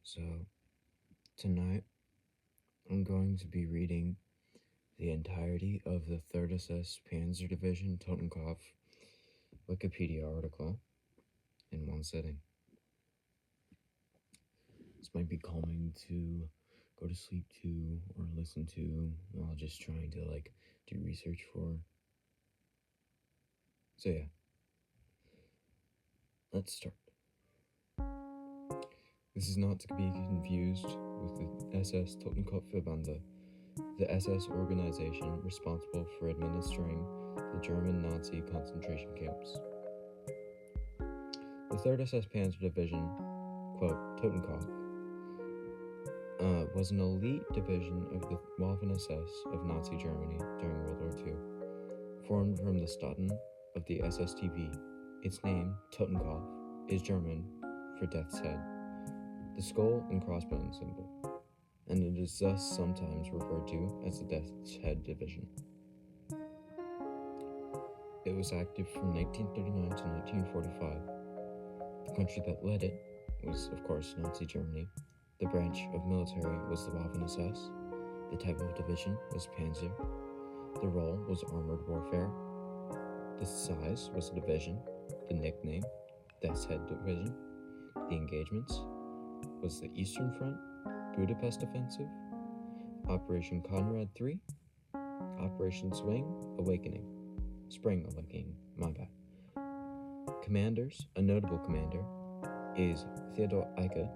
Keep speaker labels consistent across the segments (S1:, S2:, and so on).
S1: So, tonight I'm going to be reading the entirety of the 3rd SS Panzer Division Totenkopf Wikipedia article in one sitting. This might be calming to go to sleep to or listen to while just trying to do research for. So yeah, let's start. This is not to be confused with the SS Totenkopf-Verbände, the SS organization responsible for administering the German Nazi concentration camps. The 3rd SS Panzer Division, quote, Totenkopf, was an elite division of the Waffen-SS of Nazi Germany during World War II, formed from the Staaten of the SSTV. Its name, Totenkopf, is German for death's head, the skull and crossbones symbol, and it is thus sometimes referred to as the Death's Head Division. It was active from 1939 to 1945. The country that led it was, of course, Nazi Germany. The branch of military was the Waffen-SS. The type of division was Panzer. The role was armored warfare. The size was a division. The nickname, Death's Head Division. The engagements was the Eastern Front, Budapest Offensive, Operation Conrad III, Operation Spring Awakening, my bad. Commanders, a notable commander, is Theodor Eicke,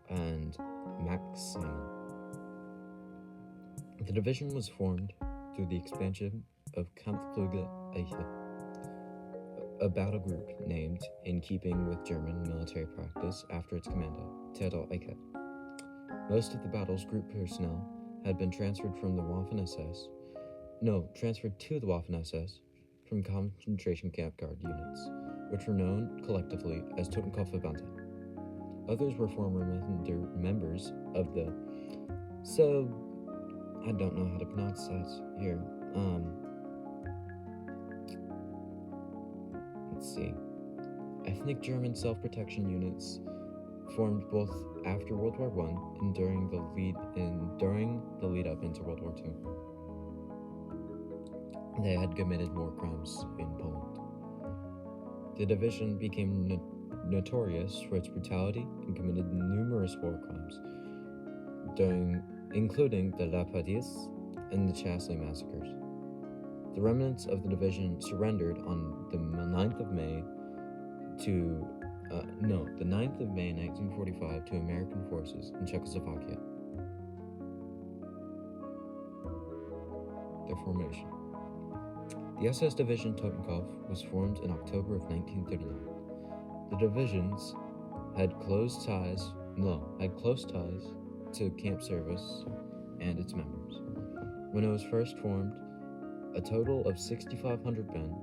S1: and Max Simon. The division was formed through the expansion of Kampfflüge Eicke, a battle group named in keeping with German military practice after its commander, Theodor Eicke. Most of the battle's group personnel had been transferred to the Waffen-SS from concentration camp guard units, which were known collectively as Totenkopf-Verbände. Others were former members of the, I don't know how to pronounce that here, let's see, ethnic German self-protection units formed both after World War I and during the lead up into World War II. They had committed war crimes in Poland. The division became notorious for its brutality and committed numerous war crimes, including the La Padis and the Chasley massacres. The remnants of the division surrendered on the 9th of May 1945 to American forces in Czechoslovakia. Their formation. The SS Division Totenkopf was formed in October of 1939. The divisions had close ties to camp service and its members. When it was first formed, a total of 6,500 men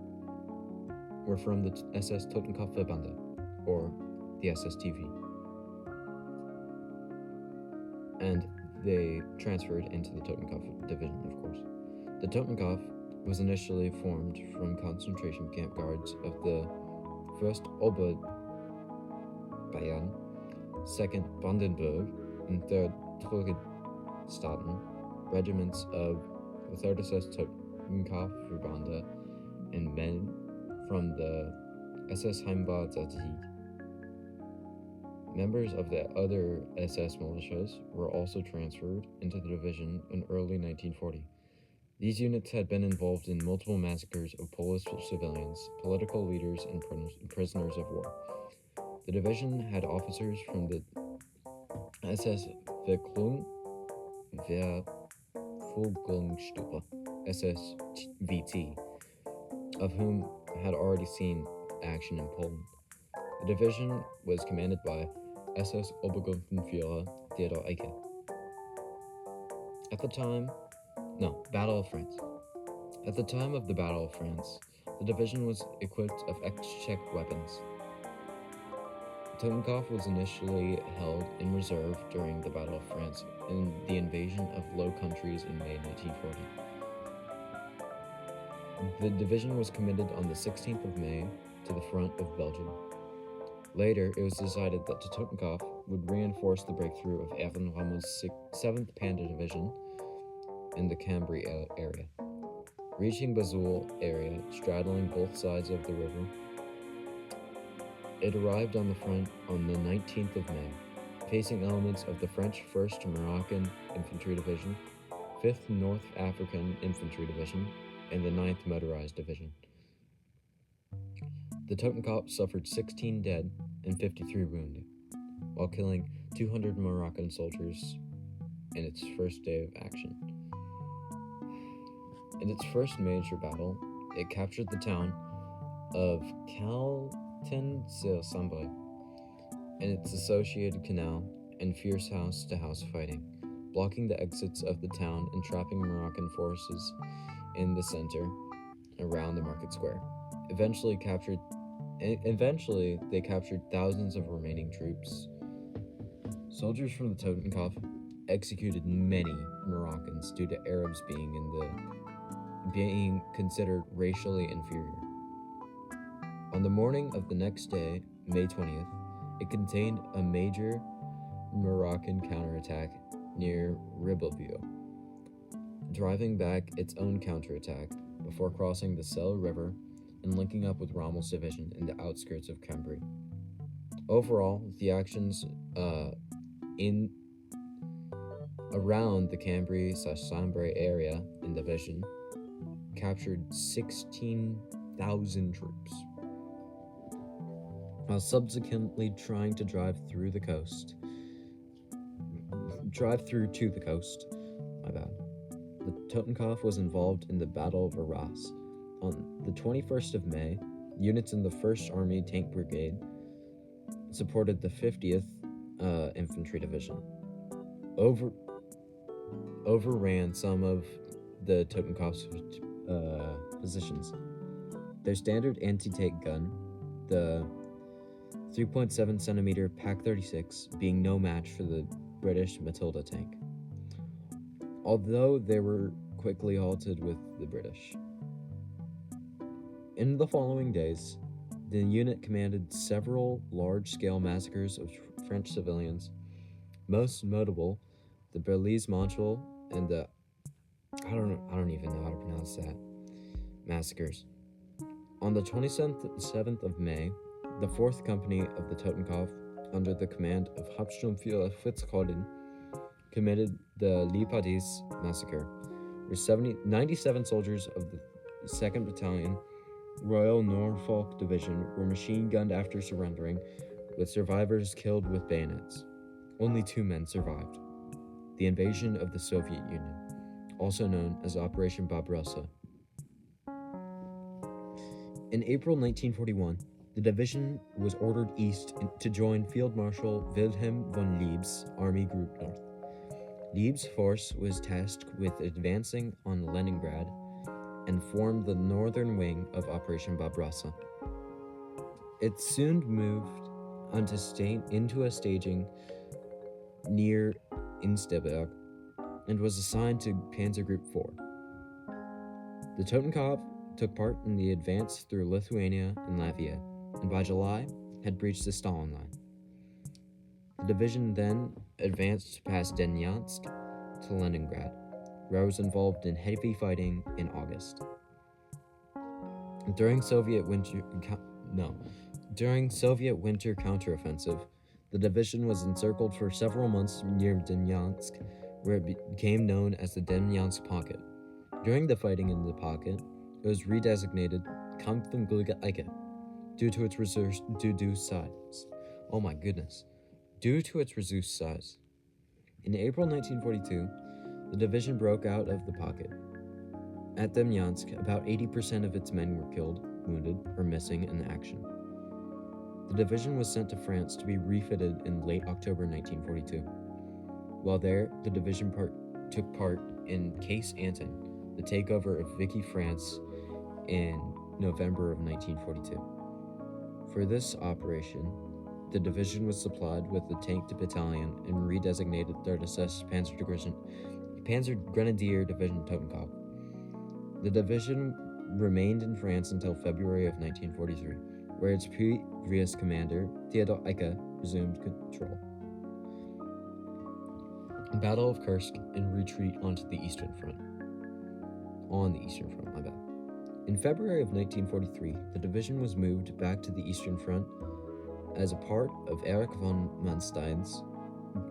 S1: were from the SS Totenkopf-Verbände, or the SSTV, and they transferred into the Totenkopf Division, of course. The Totenkopf was initially formed from concentration camp guards of the 1st Oberbayern, 2nd Brandenburg, and 3rd Treuhenstaaten regiments of the 3rd SS Totenkopf-Verbände and men from the SS Heimbahn-Sieg. Members of the other SS militias were also transferred into the division in early 1940. These units had been involved in multiple massacres of Polish civilians, political leaders, and prisoners of war. The division had officers from the SS Verfolgungsgruppe, SSVT, of whom had already seen action in Poland. The division was commanded by SS Obergruppenführer Theodor Eicke. Battle of France. At the time of the Battle of France, the division was equipped of ex-Czech weapons. Totenkopf was initially held in reserve during the Battle of France and the invasion of Low Countries in May 1940. The division was committed on the 16th of May to the front of Belgium. Later, it was decided that Totenkopf would reinforce the breakthrough of Evan Rommel's 7th Panzer Division in the Cambrai area. Reaching Bazul area, straddling both sides of the river, it arrived on the front on the 19th of May, facing elements of the French 1st Moroccan Infantry Division, 5th North African Infantry Division, and the 9th Motorized Division. The Totenkopf suffered 16 dead and 53 wounded, while killing 200 Moroccan soldiers in its first day of action. In its first major battle, it captured the town of Caltin-sur-Sambre and its associated canal and fierce house-to-house fighting, blocking the exits of the town and trapping Moroccan forces in the center around the market square. Eventually, they captured thousands of remaining troops. Soldiers from the Totenkopf executed many Moroccans due to Arabs being considered racially inferior. On the morning of the next day, May 20th, it contained a major Moroccan counterattack near Ribeauvillé, driving back its own counterattack before crossing the Selle River and linking up with Rommel's division in the outskirts of Cambrai. Overall, the actions in around the Cambrai/Sambre area in the division captured 16,000 troops, while subsequently trying to drive through to the coast. The Totenkopf was involved in the Battle of Arras. On the 21st of May, units in the 1st Army Tank Brigade supported the 50th Infantry Division, overran some of the Totenkopf's positions. Their standard anti-tank gun, the 3.7 centimeter PaK-36, being no match for the British Matilda tank, although they were quickly halted with the British. In the following days, the unit commanded several large-scale massacres of French civilians, most notable the Belize-Montreal and the I don't even know how to pronounce that massacres. On the 27th of May, the 4th Company of the Totenkopf, under the command of Hauptsturmführer Fritz Kollin, committed the Lipadis massacre, where 97 soldiers of the 2nd Battalion, Royal Norfolk Division, were machine-gunned after surrendering, with survivors killed with bayonets. Only 2 men survived. The invasion of the Soviet Union, also known as Operation Barbarossa. In April 1941, the division was ordered east to join Field Marshal Wilhelm von Lieb's Army Group North. Lieb's force was tasked with advancing on Leningrad and formed the northern wing of Operation Barbarossa. It soon moved into a staging near Insterberg and was assigned to Panzer Group 4. The Totenkopf took part in the advance through Lithuania and Latvia, and by July had breached the Stalin Line. The division then advanced past Demyansk to Leningrad, where it was involved in heavy fighting in August. During Soviet winter counteroffensive, the division was encircled for several months near Demyansk, where it became known as the Demyansk Pocket. During the fighting in the pocket, it was redesignated Kampfenglücke Ecke due to its reduced size. Oh my goodness. Due to its reduced size. In April 1942, the division broke out of the pocket. At Demyansk, about 80% of its men were killed, wounded, or missing in action. The division was sent to France to be refitted in late October 1942. While there, the division took part in Case Anton, the takeover of Wiki, France, in November of 1942. For this operation, the division was supplied with the tank battalion and redesignated 3rd SS Panzer Grenadier Division Totenkopf. The division remained in France until February of 1943, where its previous commander, Theodor Eicke, resumed control. Battle of Kursk and retreat onto the Eastern Front. On the Eastern Front, my bad. In February of 1943, the division was moved back to the Eastern Front as a part of Erich von Manstein's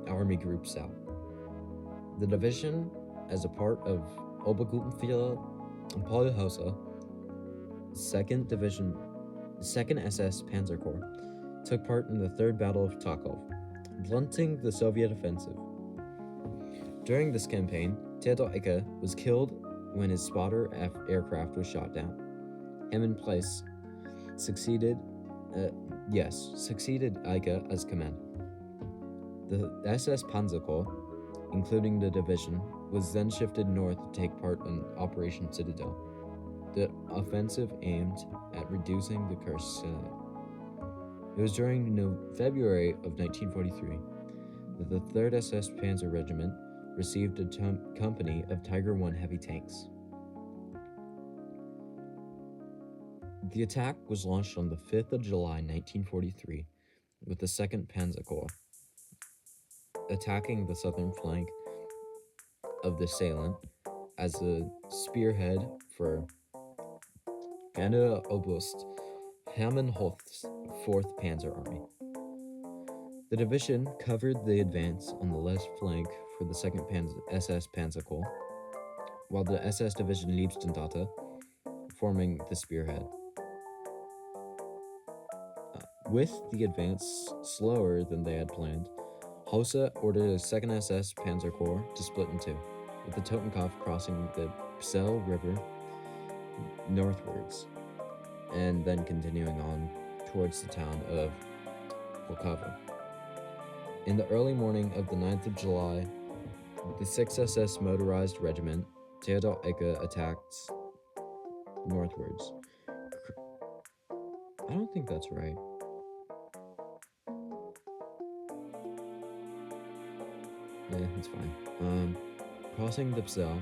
S1: Army Group South. The division, as a part of Obergruppenführer Paul Hauser, 2nd SS Panzer Corps, took part in the Third Battle of Totenkopf, blunting the Soviet offensive. During this campaign, Theodor Eicke was killed when his spotter aircraft was shot down. Him in place succeeded Eicke as commander. The SS Panzer Corps, including the division, was then shifted north to take part in Operation Citadel. The offensive aimed at reducing the Kursk salient. It was during February of 1943 that the 3rd SS Panzer Regiment received a company of Tiger I heavy tanks. The attack was launched on the 5th of July 1943 with the 2nd Panzer Corps attacking the southern flank of the salient as a spearhead for Generaloberst Hermann Hoth's 4th Panzer Army. The division covered the advance on the left flank for the 2nd SS Panzer Corps, while the SS Division Liebstendata forming the spearhead. With the advance slower than they had planned, Hauser ordered a 2nd SS Panzer Corps to split in two, with the Totenkopf crossing the Psel River northwards, and then continuing on towards the town of Volkovo. In the early morning of the 9th of July, the 6th SS Motorized Regiment, Theodor Eicke, attacked northwards. I don't think that's right. Yeah, it's fine. Crossing the Psel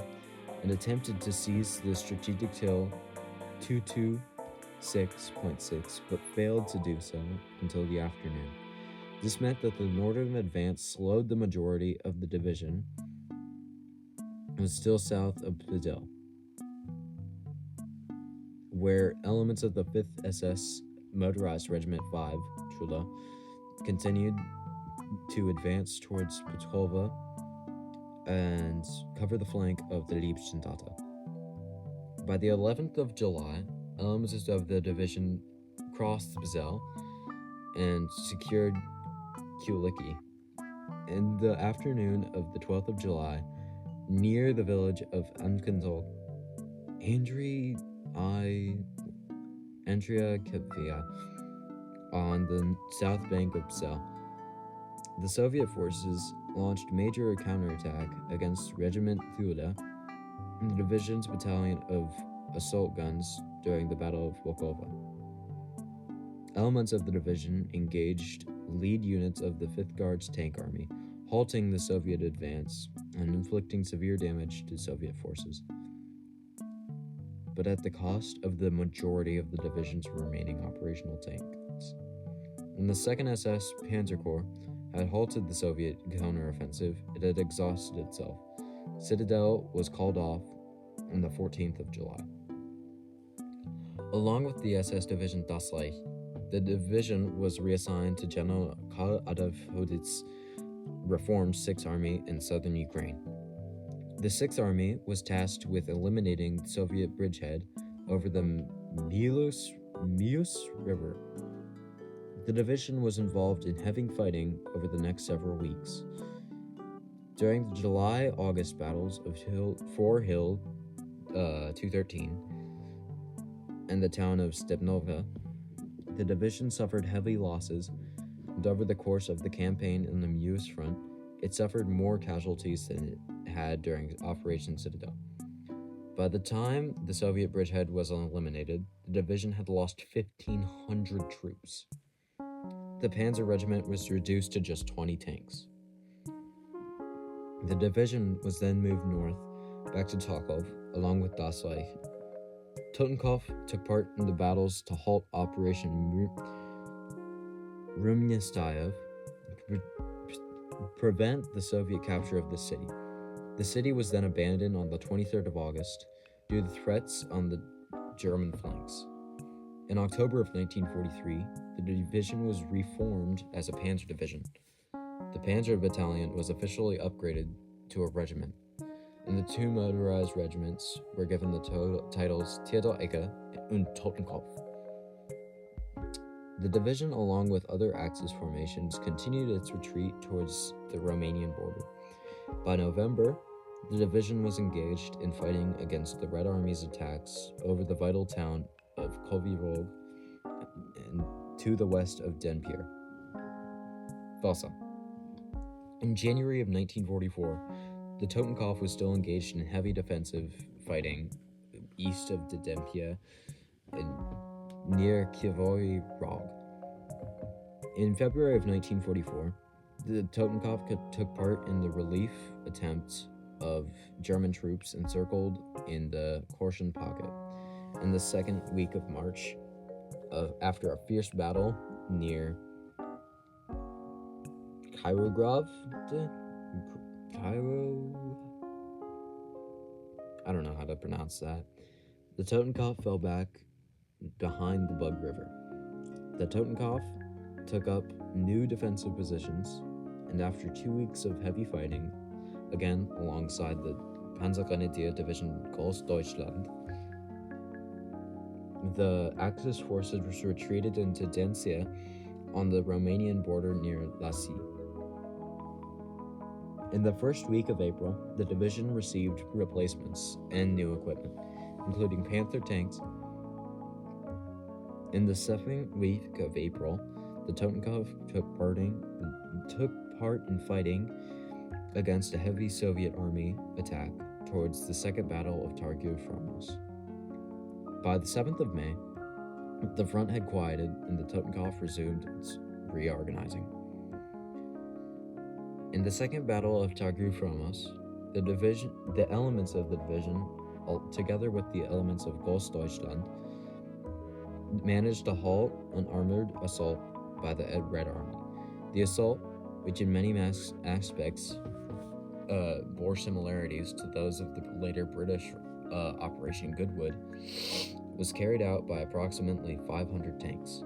S1: and attempted to seize the strategic hill 226.6, but failed to do so until the afternoon. This meant that the northern advance slowed the majority of the division and was still south of Psel, where elements of the 5th SS Motorized Regiment 5, Trula, continued to advance towards Petrova and cover the flank of the Liebstendata. By the 11th of July, elements of the division crossed Psel and secured Kuliki. In the afternoon of the 12th of July, near the village of Ankentol, Andrea Kevia, on the south bank of Psel, the Soviet forces launched major counterattack against Regiment Thula and the division's battalion of assault guns during the Battle of Volkovo. Elements of the division engaged lead units of the 5th Guards Tank Army, halting the Soviet advance and inflicting severe damage to Soviet forces, but at the cost of the majority of the division's remaining operational tanks. When the 2nd SS Panzer Corps had halted the Soviet counteroffensive, it had exhausted itself. Citadel was called off on the 14th of July. Along with the SS Division Dasleich, the division was reassigned to General Karl Adolf Hoditz's reformed 6th Army in southern Ukraine. The 6th Army was tasked with eliminating the Soviet bridgehead over the Mius River. The division was involved in heavy fighting over the next several weeks. During the July-August battles of Fore Hill 213 and the town of Stepnova, the division suffered heavy losses, and over the course of the campaign in the Meuse front, it suffered more casualties than it had during Operation Citadel. By the time the Soviet bridgehead was eliminated, the division had lost 1,500 troops. The Panzer Regiment was reduced to just 20 tanks. The division was then moved north, back to Tokov, along with Dasleich, Totenkopf took part in the battles to halt Operation Rumyastiev, prevent the Soviet capture of the city. The city was then abandoned on the 23rd of August due to threats on the German flanks. In October of 1943, the division was reformed as a Panzer division. The Panzer battalion was officially upgraded to a regiment, and the two motorized regiments were given the titles Theodor-Ecke und Totenkopf. The division, along with other Axis formations, continued its retreat towards the Romanian border. By November, the division was engaged in fighting against the Red Army's attacks over the vital town of Kovirog and to the west of Denpir. Vasa. In January of 1944, the Totenkopf was still engaged in heavy defensive fighting east of Denpir and near Kovirog. In February of 1944, the Totenkopf took part in the relief attempt of German troops encircled in the Korsun pocket. In the second week of March, after a fierce battle near Kyrogrov, I don't know how to pronounce that. The Totenkopf fell back behind the Bug River. The Totenkopf took up new defensive positions, and after 2 weeks of heavy fighting, again alongside the Panzergrenadier Division Großdeutschland, the Axis forces retreated into Densia on the Romanian border near Lassi. In the first week of April, the division received replacements and new equipment, including Panther tanks. In the second week of April, the Totenkopf took part in fighting against a heavy Soviet army attack towards the Second Battle of Targu Fromos. By the 7th of May, the front had quieted and the Totenkopf resumed its reorganizing. In the Second Battle of Targu Fromos, the elements of the division, together with the elements of Großdeutschland, managed to halt an armored assault by the Red Army. The assault, which in many aspects bore similarities to those of the later British Operation Goodwood, was carried out by approximately 500 tanks.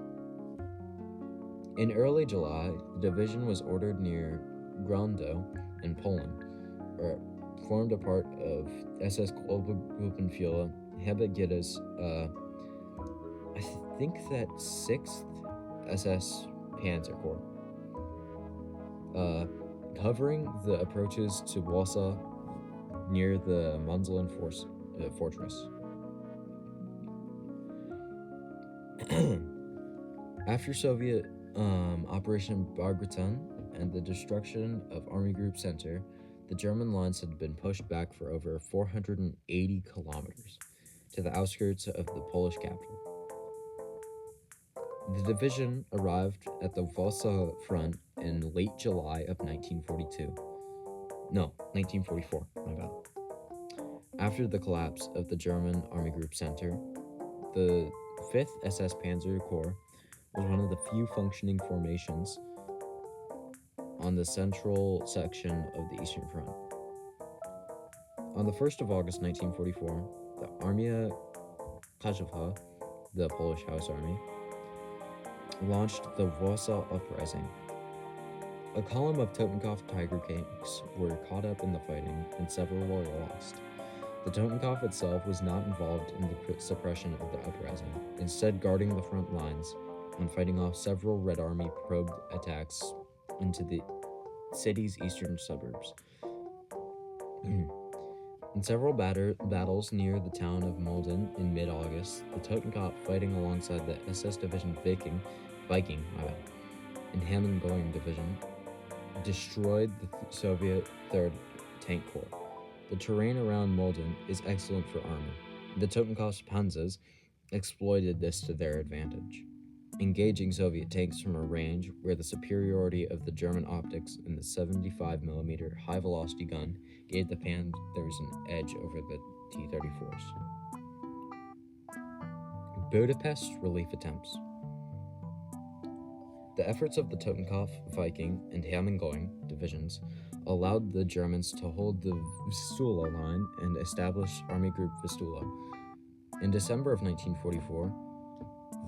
S1: In early July, the division was ordered near Grondo in Poland, or formed a part of SS Gruppenführer Herbert Gitter's, I think that 6th SS Panzer Corps, covering the approaches to Warsaw near the Munzelin fortress. After Soviet Operation Bargatan and the destruction of Army Group Center, the German lines had been pushed back for over 480 kilometers to the outskirts of the Polish capital. The division arrived at the Warsaw front in late July of 1944, my bad. After the collapse of the German Army Group Center, the 5th SS Panzer Corps was one of the few functioning formations on the central section of the Eastern Front. On the 1st of August 1944, the Armia Krajowa, the Polish House Army, launched the Warsaw Uprising. A column of Totenkopf Tiger tanks were caught up in the fighting, and several were lost. The Totenkopf itself was not involved in the suppression of the uprising, instead guarding the front lines and fighting off several Red Army probe attacks into the city's eastern suburbs. In several battles near the town of Mulden in mid-August, the Totenkopf, fighting alongside the SS Division Viking and Hammond-Göring Division, destroyed the Soviet 3rd Tank Corps. The terrain around Mulden is excellent for armor. The Totenkopf's Panzers exploited this to their advantage, engaging Soviet tanks from a range where the superiority of the German optics in the 75mm high-velocity gun gave the Panthers an edge over the T-34s. Budapest relief attempts. The efforts of the Totenkopf, Viking, and Hammingoing divisions allowed the Germans to hold the Vistula line and establish Army Group Vistula. In December of 1944,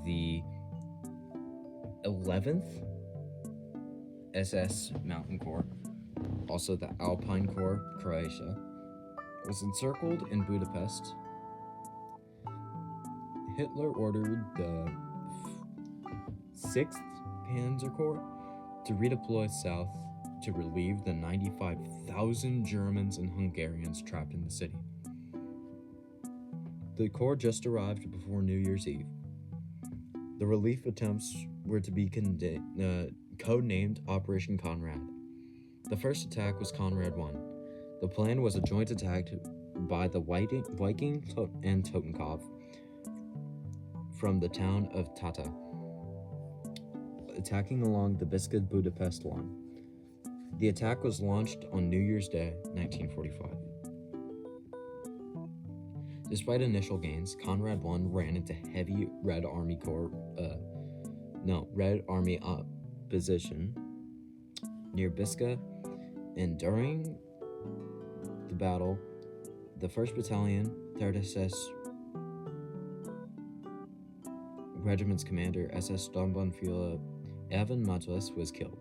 S1: the 11th SS Mountain Corps, also the Alpine Corps, Croatia, was encircled in Budapest. Hitler ordered the 6th Panzer Corps to redeploy south to relieve the 95,000 Germans and Hungarians trapped in the city. The Corps just arrived before New Year's Eve. The relief attempts were to be codenamed Operation Conrad. The first attack was Conrad 1. The plan was a joint attack by the Viking and Totenkopf from the town of Tata, attacking along the Biskek-Budapest line. The attack was launched on New Year's Day, 1945. Despite initial gains, Conrad 1 ran into heavy Red Army opposition near Biska, and during the battle, the 1st Battalion, 3rd SS Regiment's commander, SS Sturmbannführer Evan Matlas, was killed.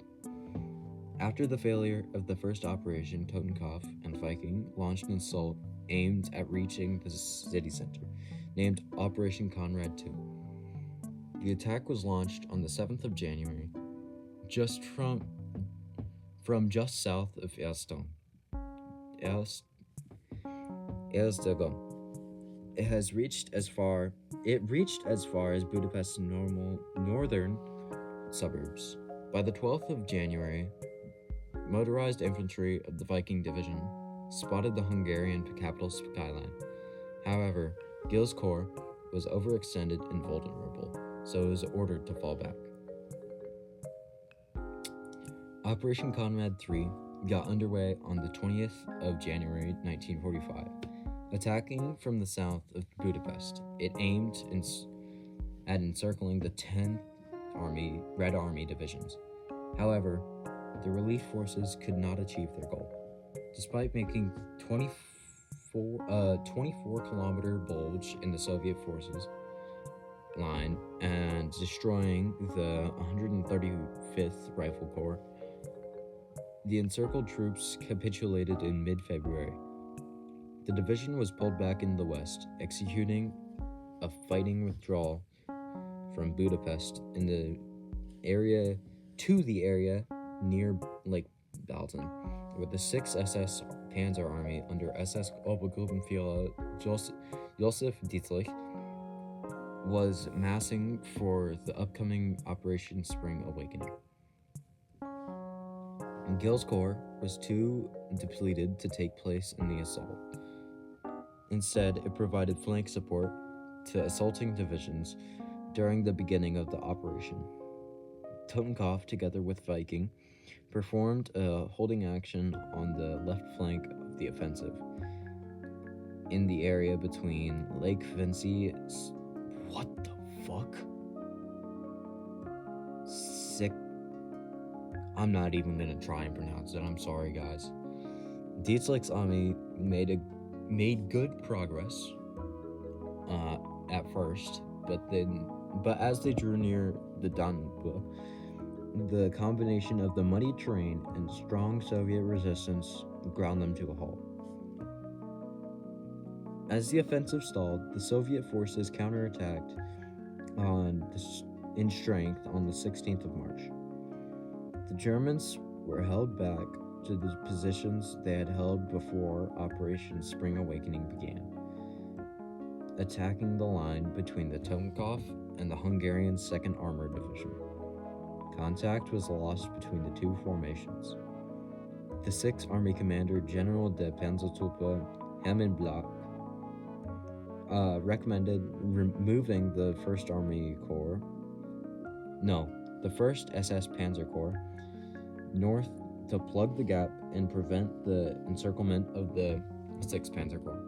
S1: After the failure of the first operation, Totenkopf and Viking launched an assault aimed at reaching the city center, named Operation Conrad 2. The attack was launched on the 7th of January, just from just south of Erstegun. It reached as far as Budapest's northern suburbs. By the 12th of January, motorized infantry of the Viking Division spotted the Hungarian capital skyline. However, Gill's corps was overextended and vulnerable, so it was ordered to fall back. Operation Conrad 3 got underway on the 20th of January 1945. Attacking from the south of Budapest, it aimed at encircling the 10th Red Army divisions. However, the relief forces could not achieve their goal. Despite making 24-kilometer bulge in the Soviet forces line and destroying the 135th Rifle Corps, the encircled troops capitulated in mid-February. The division was pulled back in the west, executing a fighting withdrawal from Budapest in the area near Lake Balton, where the 6th SS Panzer Army under SS Obergruppenführer Josef Dietrich was massing for the upcoming Operation Spring Awakening. Gill's corps was too depleted to take place in the assault. Instead, it provided flank support to assaulting divisions during the beginning of the operation. Totenkopf, together with Viking, performed a holding action on the left flank of the offensive in the area between Lake Vinci. What the fuck? Sick. I'm not even gonna try and pronounce it. I'm sorry, guys. Dietrich's army made good progress at first, but as they drew near the Danube, the combination of the muddy terrain and strong Soviet resistance ground them to a halt. As the offensive stalled, the Soviet forces counterattacked in strength on the 16th of March. The Germans were held back to the positions they had held before Operation Spring Awakening began, attacking the line between the Totenkopf and the Hungarian 2nd Armored Division. Contact was lost between the two formations. The 6th Army Commander, General de Panzertruppe Hammenblatt, recommended removing the 1st SS Panzer Corps north to plug the gap and prevent the encirclement of the 6th Panzer Corps.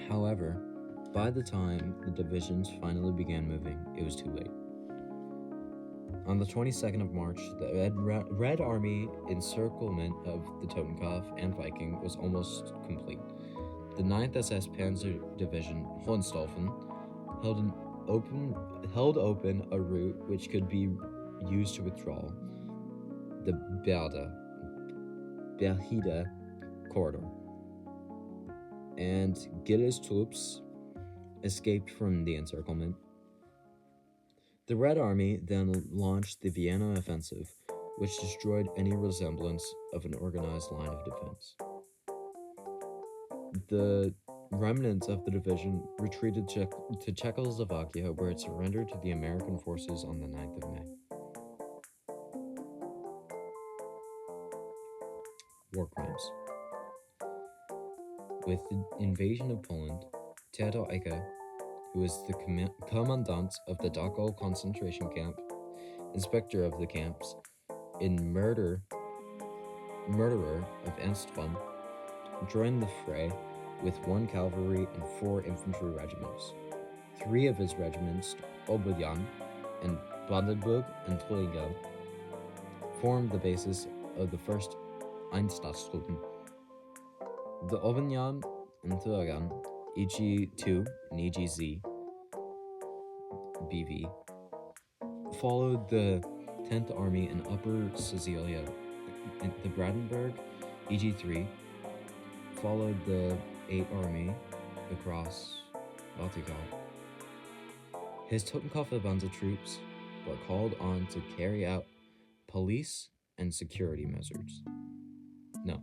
S1: However, By the time the divisions finally began moving, it was too late. On the 22nd of March, the Red Army encirclement of the Totenkopf and Viking was almost complete. The 9th SS Panzer Division, Hohenstaufen, held open a route which could be used to withdraw, the Berhida corridor, and Gilles troops escaped from the encirclement. The Red Army then launched the Vienna offensive, which destroyed any resemblance of an organized line of defense. The remnants of the division retreated to Czechoslovakia, where it surrendered to the American forces on the 9th of May. War crimes. With the invasion of Poland, Theodor Eicke, who was the commandant of the Dachau concentration camp, inspector of the camps, and murderer of Ernst von, joined the fray with 1 cavalry and 4 infantry regiments. 3 of his regiments, Oberjan and Brandenburg and Turingen, formed the basis of the 1st Einsatzgruppen. The Oberjan and Turingen, EG2 and EGZ BV, followed the 10th Army in Upper Silesia. The Brandenburg EG3 followed the 8th Army across Baltica. His Totenkopf troops were called on to carry out police and security measures. No,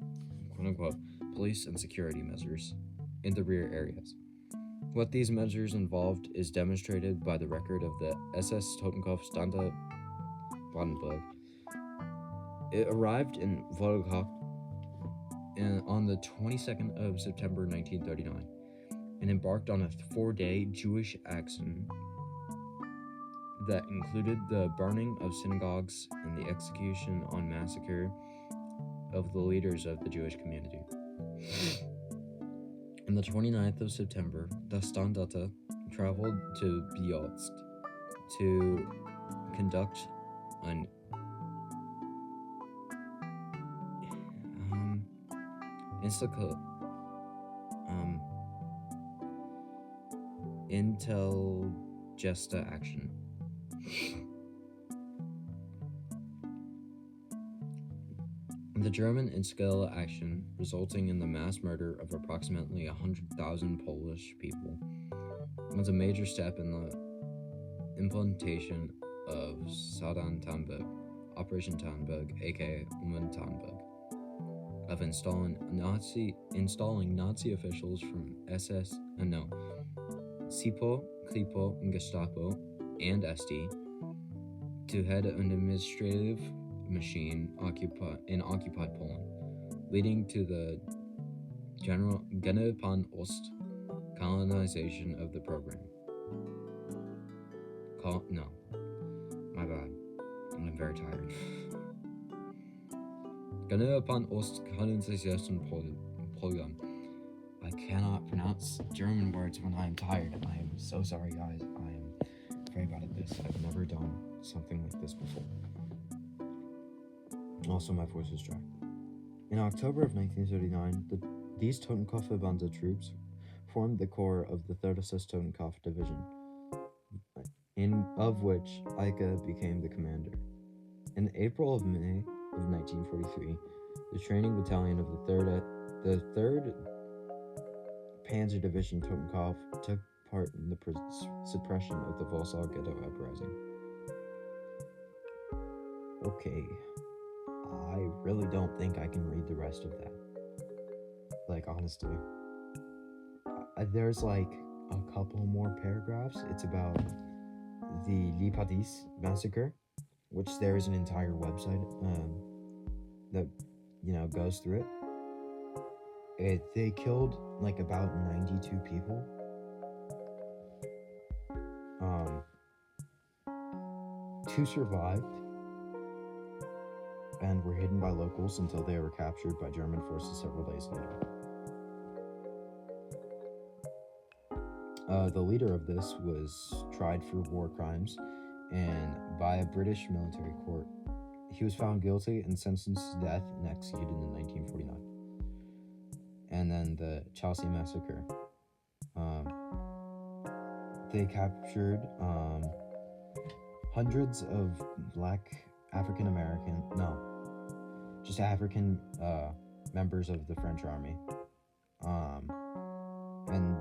S1: quote-unquote, police and security measures in the rear areas. What these measures involved is demonstrated by the record of the SS Totenkopf Standard Brandenburg. It arrived in Volkach on the 22nd of September 1939 and embarked on a 4-day Jewish action that included the burning of synagogues and the execution on massacre of the leaders of the Jewish community. On the 29th of September, the Standarte traveled to Bielsk to conduct an Intel Gesta action. The German Inskala action, resulting in the mass murder of approximately 100,000 Polish people, was a major step in the implementation of Sadan Tannberg, Operation Tannberg, aka Tannberg, of installing Nazi officials from SIPO, Kripo, Gestapo, and SD to head an administrative machine in occupied Poland, leading to the general Pan Ost colonization of the program. No, my bad. I'm very tired. Pan Ost colonization program. I cannot pronounce German words when I am tired. I am so sorry, guys. I am very bad at this. I've never done something like this before. Also, my voice is dry. In October of 1939, these Totenkopf troops formed the core of the 3rd SS Totenkopf Division, of which Eicke became the commander. In April of May of 1943, the training battalion of the 3rd Panzer Division Totenkopf took part in the suppression of the Warsaw Ghetto Uprising. Okay, I really don't think I can read the rest of that. Like, honestly. There's like a couple more paragraphs. It's about the Lipadis massacre, which there is an entire website that goes through it. They killed like about 92 people. 2 survived and were hidden by locals until they were captured by German forces several days later. The leader of this was tried for war crimes, and by a British military court, he was found guilty and sentenced to death and executed in 1949. And then the Chelsea Massacre. They captured hundreds of black African American, just African members of the French army. And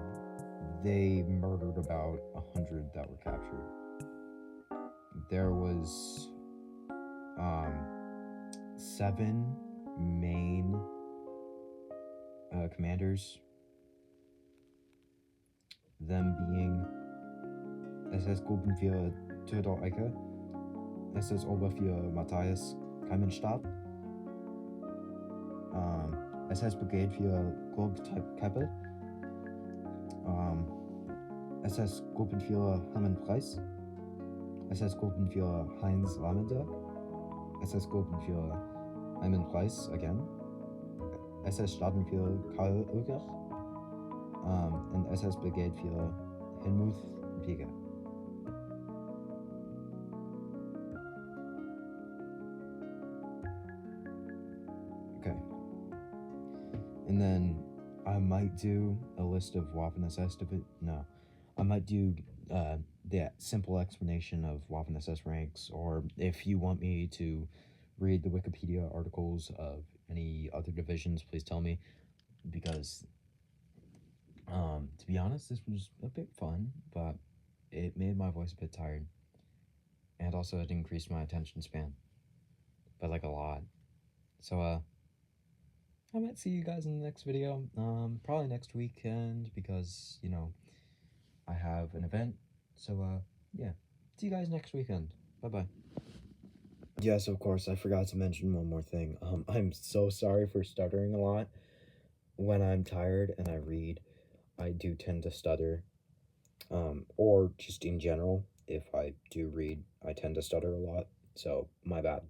S1: they murdered about 100 that were captured. There was 7 main commanders, them being SS Gruppenführer Theodor Eicke, SS Oberführer Matthias Keimenstadt, SS Brigadeführer Gurg Keppel, SS Gruppenführer Hermann Preiss, SS Gruppenführer Heinz Lamender, SS Gruppenführer Hermann Preiss again, SS Staatenführer Karl Oeger, and SS Brigadeführer Helmuth Pieger. Okay. And then I might do a list of Waffen-SS I might do the simple explanation of Waffen-SS ranks, or if you want me to read the Wikipedia articles of any other divisions, please tell me, because to be honest, this was a bit fun, but it made my voice a bit tired, and also it increased my attention span by like a lot. So I might see you guys in the next video, probably next weekend, because, you know, I have an event. So yeah, see you guys next weekend. Bye-bye. Yes, of course, I forgot to mention one more thing. I'm so sorry for stuttering a lot. When I'm tired and I read, I do tend to stutter, or just in general, if I do read, I tend to stutter a lot, so my bad.